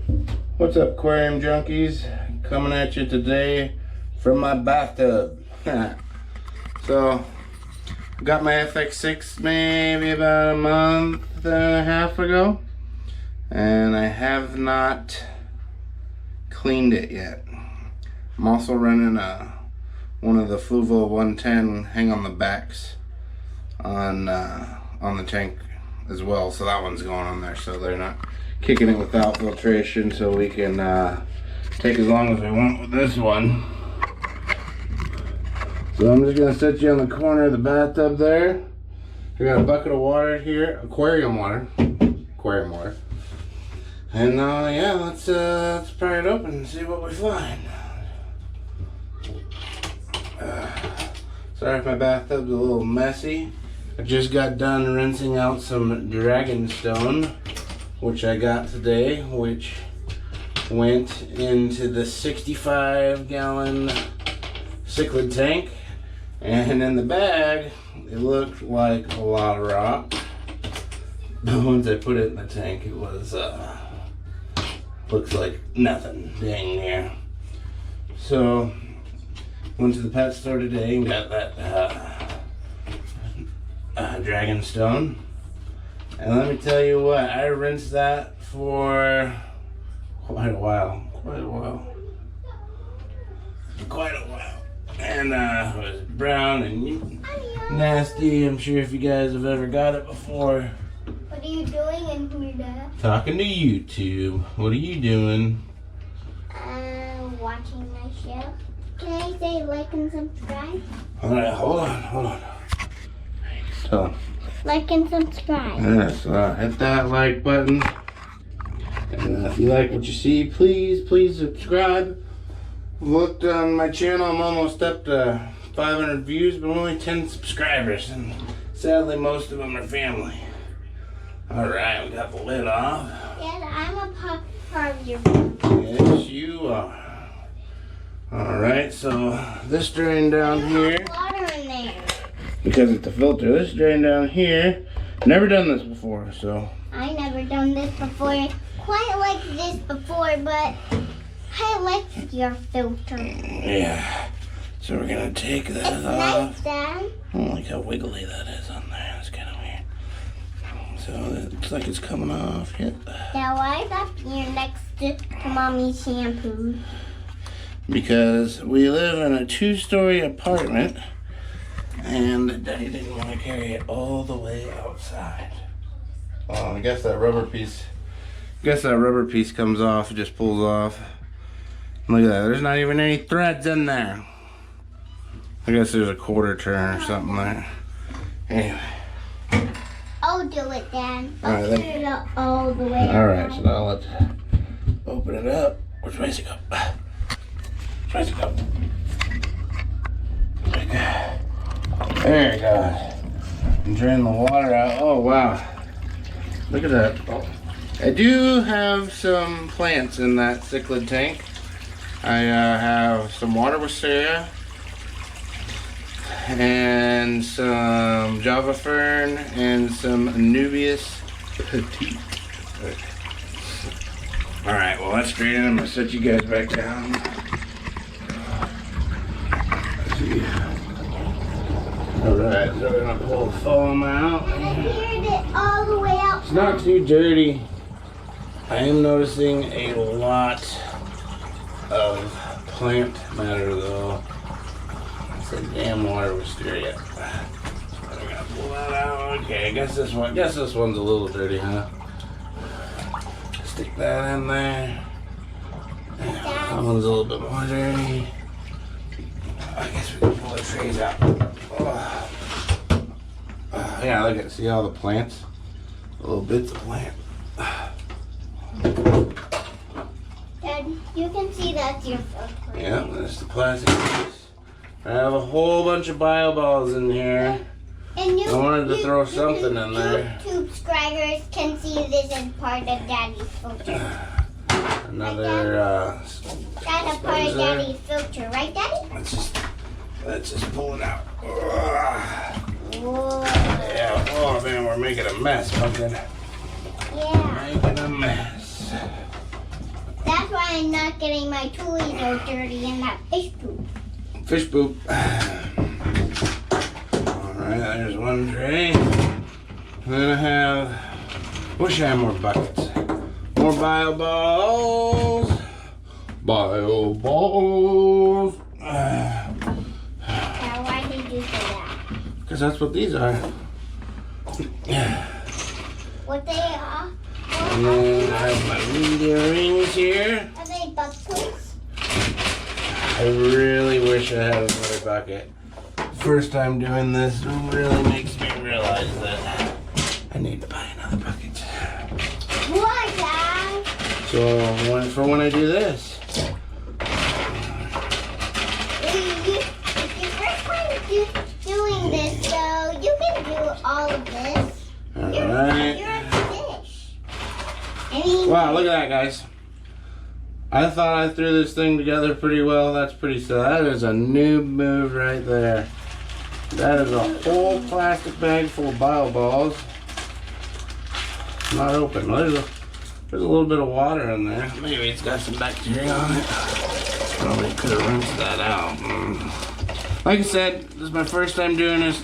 What's up, aquarium junkies? Coming at you today from my bathtub. So, got my FX6 maybe about a month and a half ago, and I have not cleaned it yet. I'm also running one of the Fluval 110 hang on the backs on the tank as well, so that one's going on there, so they're not kicking it without filtration, so we can take as long as we want with this one. So I'm just gonna set you on the corner of the bathtub there. I got a bucket of water here, aquarium water, and yeah, let's pry it open and see what we find. Sorry if my bathtub's a little messy. I just got done rinsing out some dragon stone, which I got today, which went into the 65-gallon cichlid tank. And in the bag, it looked like a lot of rock. But once I put it in the tank, it was, looks like nothing dang near. So, went to the pet store today and got that dragon stone. And let me tell you what, I rinsed that for quite a while. And it was brown and nasty. I'm sure if you guys have ever got it before. What are you doing in here, Dad? Talking to YouTube. What are you doing? Watching my show. Can I say like and subscribe? Alright, hold on. So, like and subscribe. yes, hit that like button. And if you like what you see, please subscribe. Looked on my channel, I'm almost up to 500 views, but only 10 subscribers, and sadly most of them are family. Alright, we got the lid off. Dad, I'm a part of your family. Yes, you are. Alright, so this drain down here, Water in there. because it's a filter, this drain down here, never done this before, so. I never done this before, quite like this before, but I like your filter. Yeah. So we're gonna take that It's off. nice, Dad. I don't like how wiggly that is on there. That's kind of weird. So it looks like it's coming off. Yep. Now why is up here next to Mommy's shampoo? Because we live in a 2-story apartment, and Daddy didn't want to carry it all the way outside. I guess that rubber piece. Comes off. It just pulls off. Look at that. There's not even any threads in there. I guess there's a quarter turn or something there. Anyway. I'll do it, Dad. All right, I'll turn it up all the way. Alright, so now let's open it up. Which way's it go? There you go. And drain the water out. Oh, wow. Look at that. I do have some plants in that cichlid tank. I have some water wisteria and some java fern and some Anubias petite. Alright, well that's straight in. I'm gonna set you guys back down. Let's see. Alright, so we're gonna pull the foam out. I cleared it all the way out. It's not too dirty. I am noticing a lot of plant matter though. It's a damn water wisteria. We're gonna pull that out. Okay, I guess this one's a little dirty, huh? Stick that in there. That one's a little bit more dirty. I guess we can pull the trays out. Yeah, look at see all the plants? Little bits of plant. Dad, you can see that's your filter. Yeah, that's the plastic piece. I have a whole bunch of bio balls in here. And I wanted to throw something in there. YouTube subscribers can see this as part of Daddy's filter. Another That's a part of Daddy's filter, right, Daddy? let's just pull it out. Whoa. Yeah, oh man, we're making a mess, pumpkin. Yeah. Making a mess. I'm not getting my toys all dirty in that fish poop. Fish poop. Alright, there's one tray. Then I have, wish I had more buckets. More bio balls. Bio balls. Now, why did you say that? Because that's what these are. What they are? And then I have my media rings here. Are they buckets? I really wish I had another bucket. First time doing this really makes me realize that I need to buy another bucket. Why, Dad? So for when I do this. It's your first time doing this, so you can do all of this. Alright. You're a fish. I mean, Wow, look at that, guys. I thought I threw this thing together pretty well. That's pretty silly. That is a noob move right there. That is a whole plastic bag full of bio balls. Not open. Well, there's a little bit of water in there. Maybe it's got some bacteria on it. Probably could have rinsed that out. Like I said, this is my first time doing this.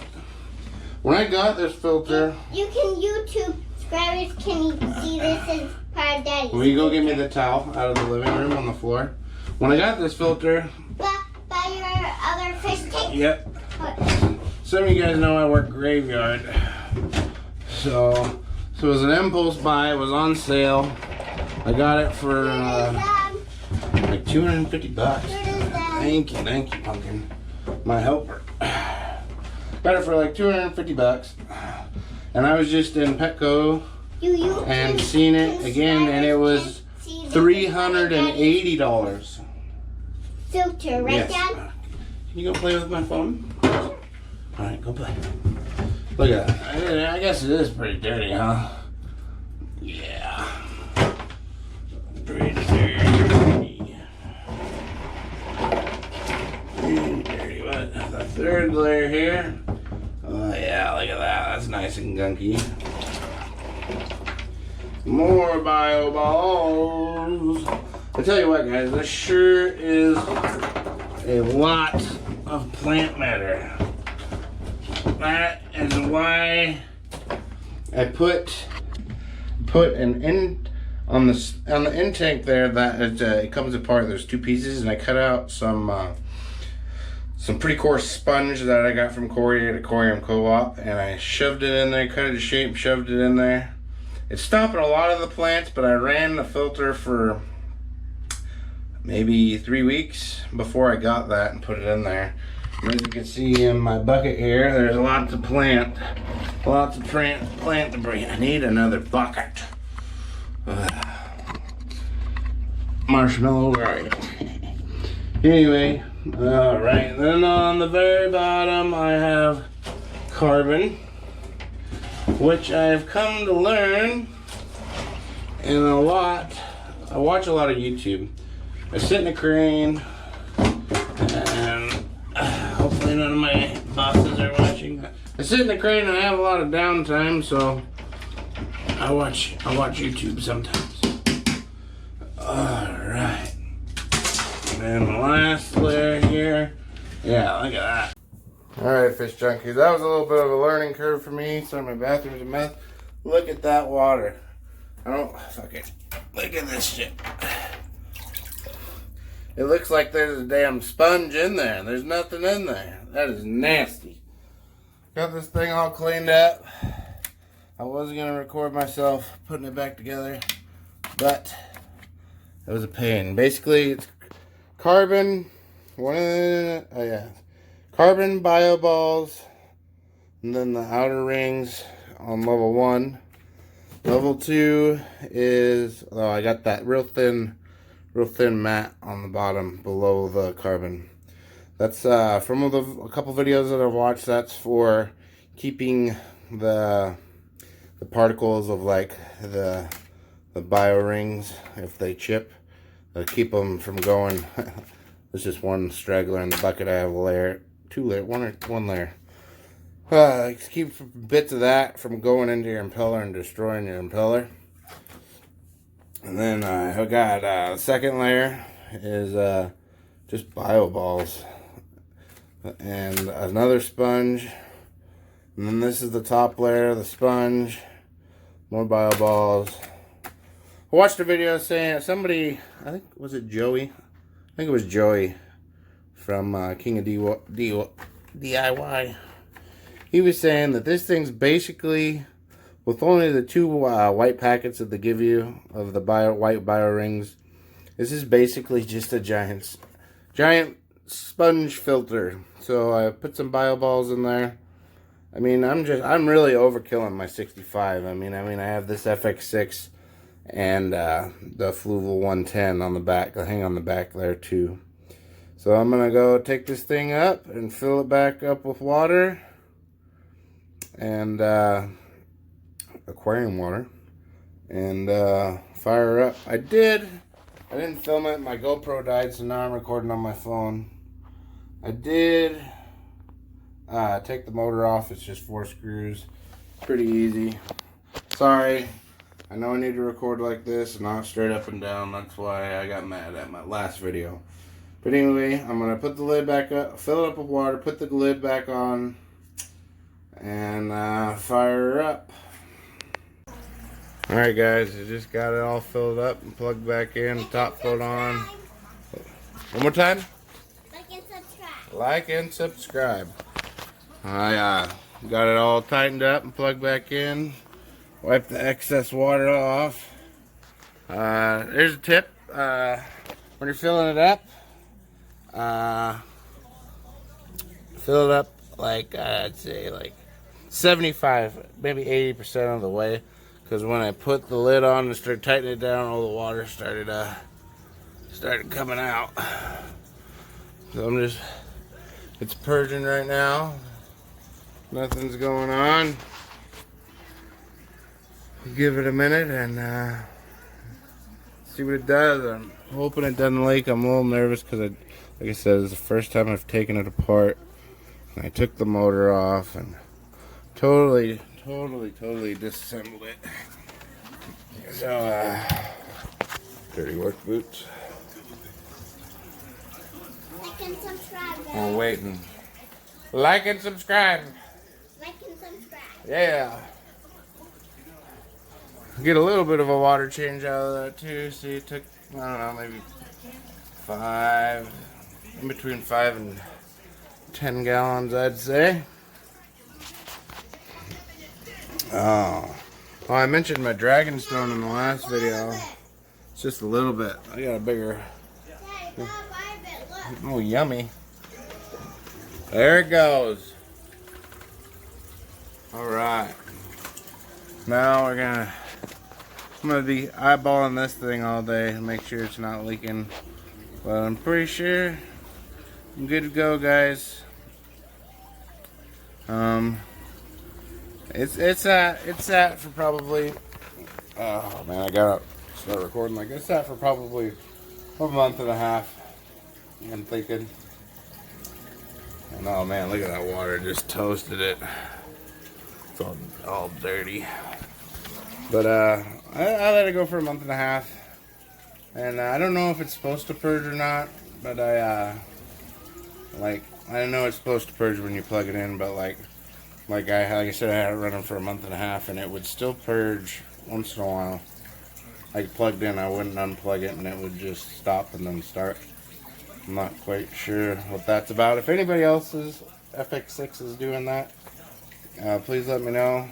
When I got this filter, you can YouTube subscribers can see this as part of Daddy's. will you go get me the towel out of the living room on the floor? When I got this filter, By your other fish tank? yep. Some of you guys know I work graveyard. So it was an impulse buy. It was on sale. I got it for like 250 bucks. Thank you, Pumpkin. My helper. Got it for like 250 bucks. And I was just in Petco and seen it again, and it was $380. Filter, right, Yes. Dad? Can you go play with my phone? Alright, go play. Look at that. I guess it is pretty dirty, huh? Yeah. Pretty dirty. Pretty dirty. What? The third layer here. Oh, yeah, look at that. That's nice and gunky. More bio balls. I tell you what, guys, this sure is a lot of plant matter. That is why I put an in on the intake there that it comes apart. There's two pieces, and I cut out some pretty coarse sponge that I got from Corey at Aquarium Co-op, and I shoved it in there, cut it to shape, shoved it in there. It's stopping a lot of the plants, but I ran the filter for maybe 3 weeks before I got that and put it in there. And as you can see in my bucket here, there's lots of plant debris. I need another bucket. Marshmallow, where are you? Anyway, alright, then on the very bottom I have carbon, which I've come to learn I watch a lot of YouTube. I sit in a crane, and hopefully none of my bosses are watching. I sit in the crane and I have a lot of downtime, so I watch YouTube sometimes. Alright. And then the last layer here. Yeah, look at that. Alright, fish junkies. That was a little bit of a learning curve for me. Sorry, my bathroom's a mess. Look at that water. Fuck it. Look at this shit. It looks like there's a damn sponge in there. There's nothing in there. That is nasty. Got this thing all cleaned up. I wasn't going to record myself putting it back together, but it was a pain. Basically, it's carbon, carbon bio balls, and then the outer rings on level 1. Level 2 is, I got that real thin mat on the bottom below the carbon. That's from a couple videos that I've watched. That's for keeping the particles of like the bio rings, if they chip, keep them from going. There's just one straggler in the bucket. I have a layer, one layer. Keep bits of that from going into your impeller and destroying your impeller. And then I got the second layer is just bio balls. And another sponge. And then this is the top layer, the sponge. More bio balls. I watched a video saying somebody, I think, was it Joey? I think it was Joey from King of DIY. He was saying that this thing's basically, with only the two white packets that they give you of the white bio rings, this is basically just a giant sponge filter. So I put some bio balls in there. I mean, I'm really overkilling my 65. I mean, I have this FX6 and the Fluval 110 on the back. I hang on the back there too. So I'm gonna go take this thing up and fill it back up with water and aquarium water and fire her up. I didn't film it. My GoPro died, so now I'm recording on my phone. I did take the motor off. It's just 4 screws. Pretty easy. Sorry. I know I need to record like this and not straight up and down. That's why I got mad at my last video. But anyway, I'm going to put the lid back up, fill it up with water, put the lid back on, and fire her up. Alright guys, I just got it all filled up and plugged back in, top coat on. One more time? Like and subscribe. Like and subscribe. I got it all tightened up and plugged back in. Wipe the excess water off. There's a tip. When you're filling it up, fill it up like I'd say like 75, maybe 80% of the way. Because when I put the lid on and started tightening it down, all the water started coming out. So it's purging right now. Nothing's going on. Give it a minute and see what it does. I'm hoping it doesn't leak. I'm a little nervous because, like I said, it's the first time I've taken it apart. And I took the motor off and totally disassembled it. So, dirty work boots. Like and subscribe, guys. We're waiting. Like and subscribe. Like and subscribe. Yeah. Get a little bit of a water change out of that too. See, it took, I don't know, maybe in between 5 and 10 gallons, I'd say. Oh, I mentioned my dragon stone in the last video. It's just a little bit. I got a bigger. Oh, yummy. There it goes. All right. Now I'm gonna be eyeballing this thing all day to make sure it's not leaking. But I'm pretty sure I'm good to go, guys. It's at for probably, oh man, I gotta start recording like it's at for probably a month and a half. I'm thinking. And oh man, look at that water, just toasted it. It's all dirty. But I let it go for a month and a half. And I don't know if it's supposed to purge or not, but I know it's supposed to purge when you plug it in, but like I said, I had it running for a month and a half, and it would still purge once in a while. Like plugged in, I wouldn't unplug it, and it would just stop and then start. I'm not quite sure what that's about. If anybody else's FX6 is doing that, please let me know.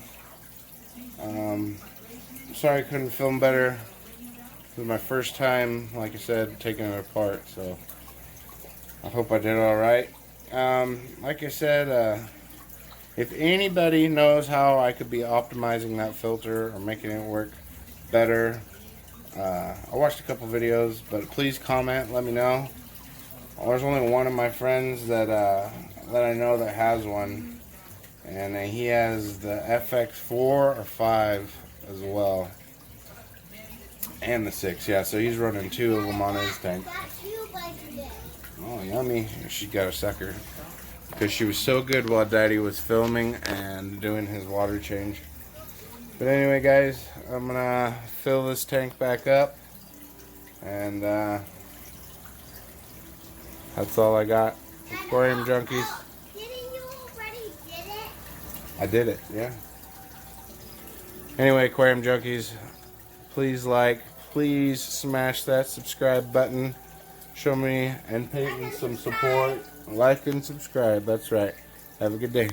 Sorry I couldn't film better. It was my first time, like I said, taking it apart, so I hope I did all right. Like I said, if anybody knows how I could be optimizing that filter or making it work better, I watched a couple videos, but please comment, let me know. There's only one of my friends that I know that has one, and he has the FX4 or 5 as well, and the 6. Yeah, so he's running 2 of them on his tank. Oh, yummy! She got a sucker because she was so good while Daddy was filming and doing his water change. But anyway, guys, I'm gonna fill this tank back up. And that's all I got. Aquarium junkies. Didn't you already did it? I did it, yeah. Anyway, aquarium junkies, please like, please smash that subscribe button. Show me and Peyton some support. Like and subscribe, that's right. Have a good day.